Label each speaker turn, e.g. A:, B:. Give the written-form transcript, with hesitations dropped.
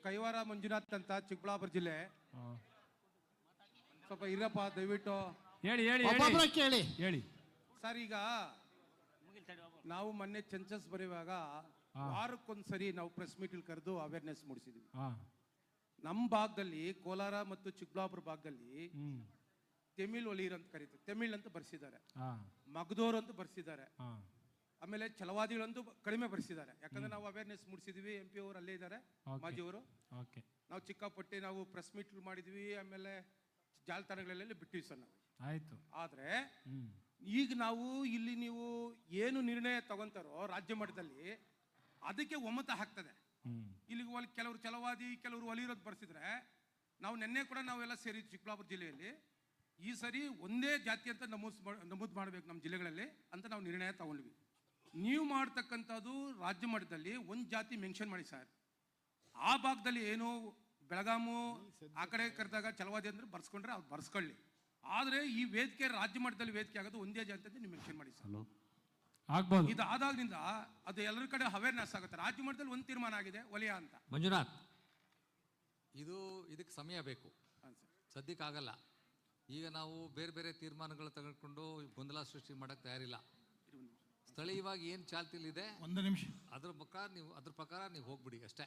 A: ಕೈವಾರ ಮಂಜುನಾಥ್ ಅಂತ ಚಿಕ್ಕಬಳ್ಳಾಪುರ ಜಿಲ್ಲೆ. ಸ್ವಲ್ಪ ಇರಪ್ಪ ದಯವಿಟ್ಟು
B: ಹೇಳಿ ಹೇಳಿ ಹೇಳಿ
C: ಕೇಳಿ
B: ಹೇಳಿ
A: ಸರ್. ಈಗ ನಾವು ಮೊನ್ನೆ ಸೆನ್ಸಸ್ ಬರೆಯುವಾಗ ವಾರಕ್ಕೊಂದ್ಸರಿ ನಾವು ಪ್ರೆಸ್ ಮೀಟ್ ಕರೆದು ಅವೇರ್ನೆಸ್ ಮೂಡಿಸಿದ್ವಿ. ನಮ್ಮ ಭಾಗದಲ್ಲಿ ಕೋಲಾರ ಮತ್ತು ಚಿಕ್ಕಬಳ್ಳಾಪುರ ಭಾಗದಲ್ಲಿ ತಮಿಳ್ ಒಲಿಯರ್ ಅಂತ ಕರೀತಾರೆ, ತಮಿಳ್ ಅಂತ ಬರ್ಸಿದ್ದಾರೆ, ಮಗದೋರ್ ಅಂತ ಬರ್ಸಿದ್ದಾರೆ, ಆಮೇಲೆ ಛಲವಾದಿಗಳಂತೂ ಕಡಿಮೆ ಬರ್ಸಿದ್ದಾರೆ. ಯಾಕಂದ್ರೆ ನಾವು ಅವೇರ್ನೆಸ್ ಮೂಡಿಸಿದ್ವಿ. MP ಅವರು ಅಲ್ಲೇ ಇದ್ದಾರೆ, ಮಾಜಿ ಅವರು. ನಾವು ಚಿಕ್ಕಾಪಟ್ಟಿ ನಾವು ಪ್ರೆಸ್ ಮೀಟ್ ಮಾಡಿದ್ವಿ, ಆಮೇಲೆ ಜಾಲತಾಣಗಳಲ್ಲಿ ಬಿಟ್ಟಿವಿ ಸರ್ ನಾವು. ಆಯ್ತು. ಆದ್ರೆ ಈಗ ನಾವು ಇಲ್ಲಿ ನೀವು ಏನು ನಿರ್ಣಯ ತಗೊಂತಾರೋ ರಾಜ್ಯ ಮಟ್ಟದಲ್ಲಿ ಅದಕ್ಕೆ ಒಮ್ಮತ ಹಾಕ್ತದೆ. ಇಲ್ಲಿ ಕೆಲವರು ಛಲವಾದಿ ಕೆಲವರು ಒಲಿರೋದು ಬರ್ಸಿದ್ರೆ ನಾವು ನಿನ್ನೆ ಕೂಡ ನಾವೆಲ್ಲ ಸೇರಿ ಚಿಕ್ಕಬಳ್ಳಾಪುರ ಜಿಲ್ಲೆಯಲ್ಲಿ ಈ ಸರಿ ಒಂದೇ ಜಾತಿ ಅಂತ ನಮೂದು ಮಾಡಬೇಕು ನಮ್ಮ ಜಿಲ್ಲೆಗಳಲ್ಲಿ ಅಂತ ನಾವು ನಿರ್ಣಯ ತಗೊಂಡ್ವಿ. ನೀವು ಮಾಡ್ತಕ್ಕಂಥದ್ದು ರಾಜ್ಯ ಮಟ್ಟದಲ್ಲಿ ಒಂದು ಜಾತಿ ಮೆನ್ಷನ್ ಮಾಡಿ ಸರ್. ಆ ಭಾಗದಲ್ಲಿ ಏನು ಬೆಳಗಾಮು ಆ ಕಡೆ ಕರೆದಾಗ ಛಲವಾದಿ ಅಂದ್ರೆ ಬರ್ಸ್ಕೊಂಡ್ರೆ ಅವ್ರು ಬರ್ಸ್ಕೊಳ್ಳಿ. ಆದರೆ ಈ ವೇದಿಕೆ ರಾಜ್ಯ ಮಟ್ಟದಲ್ಲಿ ವೇದಿಕೆ ಆಗೋದು ಒಂದೇ ಜಾತಿ ಅಂತ ನೀವು ಮೆನ್ಷನ್ ಮಾಡಿ ಸರ್. ಆಗ್ಬೋದು. ಇದು ಆದಾಗ್ರಿಂದ ಅದು ಎಲ್ಲರ ಕಡೆ ಅವೇರ್ನೆಸ್ ಆಗುತ್ತೆ. ರಾಜ್ಯ ಮಟ್ಟದಲ್ಲಿ ಒಂದು ತೀರ್ಮಾನ ಆಗಿದೆ ವಲಯ ಅಂತ.
D: ಮಂಜುನಾಥ್, ಇದಕ್ಕೆ ಸಮಯ ಬೇಕು, ಸದ್ಯಕ್ಕಾಗಲ್ಲ. ಈಗ ನಾವು ಬೇರೆ ಬೇರೆ ತೀರ್ಮಾನಗಳು ತೆಗೆದುಕೊಂಡು ಗೊಂದಲ ಸೃಷ್ಟಿ ಮಾಡಕ್ಕೆ ತಯಾರಿಲ್ಲ. ಸ್ಥಳೀಯವಾಗಿ ಏನು ಚಾಲ್ತಿಲಿದೆ
C: ಒಂದು ನಿಮಿಷ
D: ಅದ್ರ ಪ್ರಕಾರ ನೀವು ಹೋಗ್ಬಿಡಿ ಅಷ್ಟೇ.